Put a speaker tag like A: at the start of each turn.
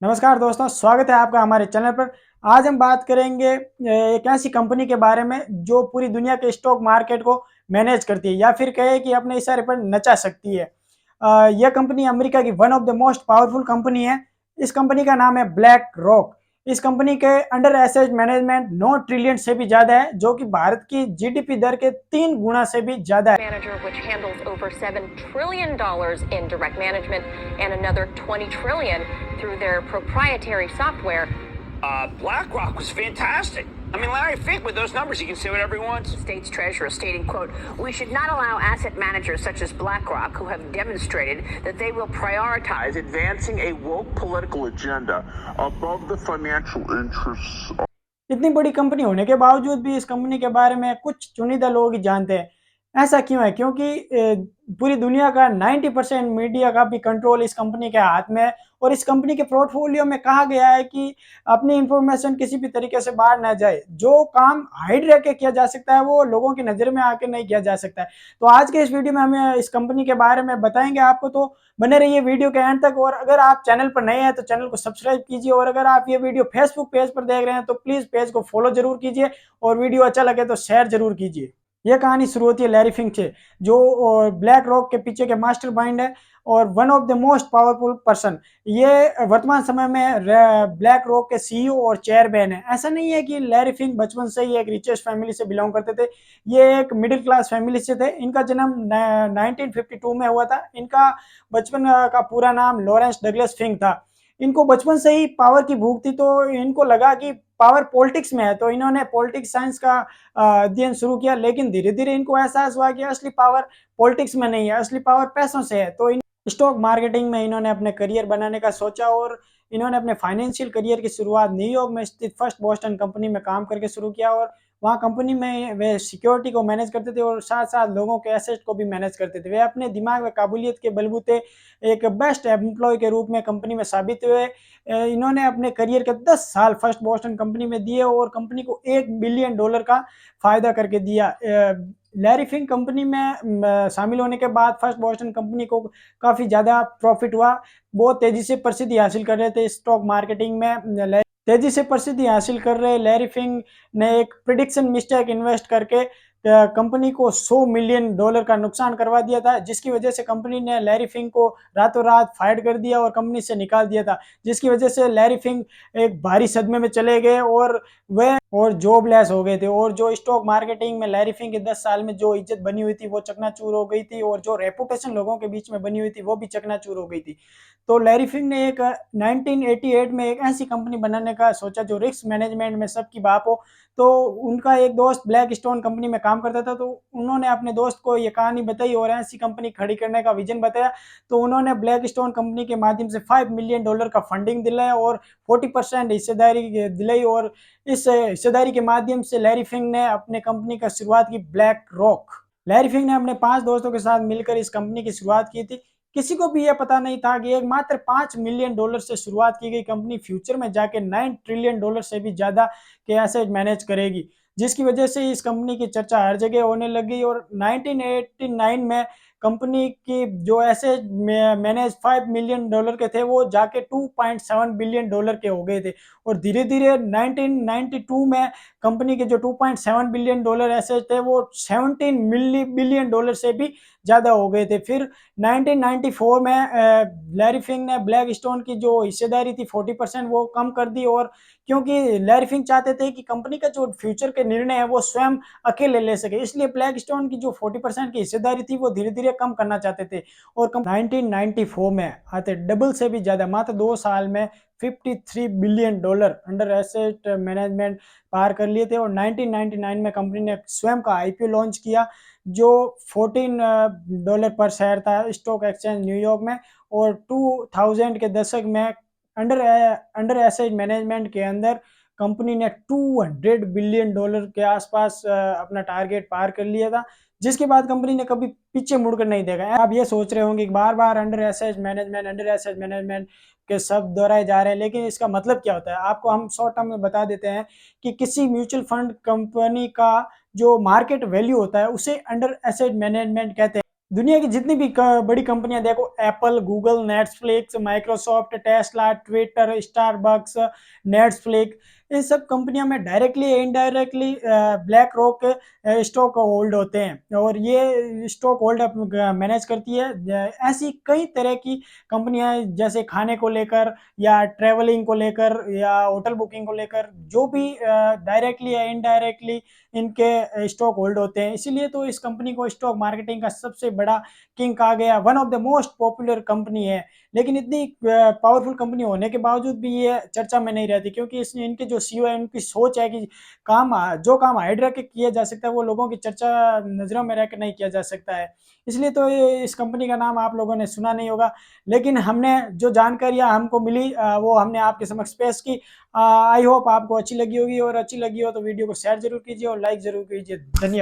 A: नमस्कार दोस्तों, स्वागत है आपका हमारे चैनल पर। आज हम बात करेंगे एक ऐसी कंपनी के बारे में जो पूरी दुनिया के स्टॉक मार्केट को मैनेज करती है या फिर कहे कि अपने इशारे पर नचा सकती है। यह कंपनी अमेरिका की one of the most powerful company है। इस कंपनी का नाम है ब्लैक रॉक। इस कंपनी के अंडर एसेट मैनेजमेंट 9 ट्रिलियन से भी ज्यादा है, जो कि भारत की जीडीपी दर के 3 गुना से भी ज्यादा है।
B: Manager, which handles over $7 trillion in direct management and another $20 trillion through their proprietary software.
C: BlackRock was fantastic. I mean, Larry Fink, with those numbers, he can say whatever he wants.
D: State's treasurer stating, quote, "We should not allow asset managers such as BlackRock, who have demonstrated that they will prioritize
E: advancing a woke political agenda above the financial interests of."
A: इतनी बड़ी company होने के बावजूद भी इस company के बारे में कुछ चुनिंदा लोग ही जानते हैं। ऐसा क्यों है? क्योंकि पूरी दुनिया का 90% मीडिया का भी कंट्रोल इस कंपनी के हाथ में है और इस कंपनी के पोर्टफोलियो में कहा गया है कि अपनी इंफॉर्मेशन किसी भी तरीके से बाहर ना जाए। जो काम हाइड रह के किया जा सकता है वो लोगों की नज़र में आके नहीं किया जा सकता है। तो आज के इस वीडियो में हम इस कंपनी के बारे में बताएंगे आपको, तो बने रहिए वीडियो के एंड तक। और अगर आप चैनल पर नए हैं तो चैनल को सब्सक्राइब कीजिए, और अगर आप ये वीडियो फेसबुक पेज पर देख रहे हैं तो प्लीज़ पेज को फॉलो जरूर कीजिए, और वीडियो अच्छा लगे तो शेयर जरूर कीजिए। यह कहानी शुरू होती है लैरी फिंक से, जो ब्लैक रॉक के पीछे के मास्टरमाइंड है और one of the most powerful person. ये वर्तमान समय में ब्लैक रॉक के सीईओ और चेयरमैन है। ऐसा नहीं है कि लैरी फिंक बचपन से ही एक रिचेस्ट फैमिली से बिलोंग करते थे। ये एक मिडिल क्लास फैमिली से थे। इनका जन्म 1952 में हुआ था। इनका बचपन का पूरा नाम लॉरेंस डगलस फिंक था। इनको बचपन से ही पावर की भूख थी, तो इनको लगा कि पावर पॉलिटिक्स में है, तो इन्होंने पॉलिटिक्स साइंस का अध्ययन शुरू किया। लेकिन धीरे धीरे इनको एहसास हुआ कि असली पावर पॉलिटिक्स में नहीं है, असली पावर पैसों से है। तो इन स्टॉक मार्केटिंग में इन्होंने अपने करियर बनाने का सोचा, और इन्होंने अपने फाइनेंशियल करियर की शुरुआत न्यूयॉर्क में स्थित फर्स्ट बोस्टन कंपनी में काम करके शुरू किया। और वहाँ कंपनी में वे सिक्योरिटी को मैनेज करते थे और साथ साथ लोगों के एसेट को भी मैनेज करते थे। वे अपने दिमाग व काबिलियत के बलबूते एक बेस्ट एम्प्लॉय के रूप में कंपनी में साबित हुए। इन्होंने अपने करियर के 10 साल फर्स्ट बोस्टन कंपनी में दिए और कंपनी को $1 बिलियन का फायदा करके दिया। लैरी फिंक कंपनी में शामिल होने के बाद फर्स्ट बोस्टन कंपनी को काफ़ी ज़्यादा प्रॉफिट हुआ। बहुत तेज़ी से प्रसिद्धि हासिल कर रहे थे स्टॉक मार्केटिंग में। तेज़ी से प्रसिद्धि हासिल कर रहे लैरी फिंक ने एक प्रिडिक्शन मिस्टेक इन्वेस्ट करके कंपनी को $100 मिलियन का नुकसान करवा दिया था, जिसकी वजह से कंपनी ने लैरी फिंक को रातों रात फायर कर दिया और कंपनी से निकाल दिया था, जिसकी वजह से लैरी फिंक एक भारी सदमे में चले गए और वे जॉबलेस हो गए थे। और जो स्टॉक मार्केटिंग में लैरी फिंक के 10 साल में जो इज्जत बनी हुई थी वो चकनाचूर हो गई थी, और जो रेपुटेशन लोगों के बीच में बनी हुई थी वो भी चकनाचूर हो गई थी। तो लैरी फिंक ने एक 1988 में एक ऐसी कंपनी बनाने का सोचा जो रिस्क मैनेजमेंट में सबकी बाप हो। तो उनका एक दोस्त ब्लैक स्टोन कंपनी में काम करता था, तो उन्होंने अपने दोस्त को ये कहानी बताई और ऐसी कंपनी खड़ी करने का विजन बताया। तो उन्होंने ब्लैक स्टोन कंपनी के माध्यम से $5 मिलियन का फंडिंग दिलाया और 40% हिस्सेदारी दिलाई, और इस हिस्सेदारी के माध्यम से लैरी फिंक ने अपने कंपनी का शुरुआत की, ब्लैक रॉक। लैरी फिंक ने अपने 5 दोस्तों के साथ मिलकर इस कंपनी की शुरुआत की थी। किसी को भी यह पता नहीं था कि एक मात्र $5 मिलियन से शुरुआत की गई कंपनी फ्यूचर में जाके $9 ट्रिलियन से भी ज्यादा के एसेट मैनेज करेगी, जिसकी वजह से इस कंपनी की चर्चा हर जगह होने लगी। और 1989 में कंपनी की जो एसेट मैनेज $5 मिलियन के थे वो जाके $2.7 बिलियन के हो गए थे। और धीरे धीरे 1992 में कंपनी के जो $2.7 बिलियन एसेट थे वो $17 बिलियन से भी ज़्यादा हो गए थे। फिर 1994 में लैरी फिंक ने ब्लैक स्टोन की जो हिस्सेदारी थी 40% वो कम कर दी, और क्योंकि लैरी फिंक चाहते थे कि कंपनी का जो फ्यूचर के निर्णय है वो स्वयं अकेले ले सके, इसलिए ब्लैक स्टोन की जो 40% की हिस्सेदारी थी वो धीरे धीरे कम करना चाहते थे। और 1994 में आते डबल से भी ज़्यादा, मात्र 2 साल में $53 बिलियन अंडर एसेट मैनेजमेंट पार कर लिए थे। और 1999 में कंपनी ने स्वयं का आईपीओ लॉन्च किया, जो $14 पर शेयर था स्टॉक एक्सचेंज न्यूयॉर्क में। और 2000 के दशक में अंडर एसेट मैनेजमेंट के अंदर कंपनी ने $200 बिलियन के आसपास अपना टारगेट पार कर लिया था, जिसके बाद कंपनी ने कभी पीछे मुड़कर नहीं देखा। आप ये सोच रहे होंगे कि बार बार अंडर एसेट मैनेजमेंट के शब्द दोहराए जा रहे हैं, लेकिन इसका मतलब क्या होता है आपको हम शॉर्ट टर्म में बता देते हैं कि किसी म्यूचुअल फंड कंपनी का जो मार्केट वैल्यू होता है उसे अंडर एसेट मैनेजमेंट कहते हैं। दुनिया की जितनी भी बड़ी कंपनियां देखो, Apple, Google, Netflix, Microsoft, Tesla, Twitter, Starbucks, Netflix, इन सब कंपनियों में directly indirectly BlackRock stock hold होते हैं और ये स्टॉक होल्ड मैनेज करती है। ऐसी कई तरह की कंपनियां जैसे खाने को लेकर या ट्रेवलिंग को लेकर या होटल बुकिंग को लेकर, जो भी डायरेक्टली या इनडायरेक्टली इनके स्टॉक होल्ड होते हैं, इसीलिए तो इस कंपनी को स्टॉक मार्केटिंग का सबसे बड़ा किंग कहा गया, one of the most popular company है। लेकिन इतनी पावरफुल कंपनी होने के बावजूद भी ये चर्चा में नहीं रहती, क्योंकि इसमें इनके जो सीईओ है उनकी सोच है कि जो काम हाइड रख के किया जा सकता है वो लोगों की चर्चा नजरों में रह कर नहीं किया जा सकता है। इसलिए तो इस कंपनी का नाम आप लोगों ने सुना नहीं होगा, लेकिन हमने जो जानकारियां हमको मिली वो हमने आपके समक्ष पेश की। आई होप आपको अच्छी लगी होगी, और अच्छी लगी हो तो वीडियो को शेयर जरूर कीजिए और लाइक जरूर कीजिए। धन्यवाद।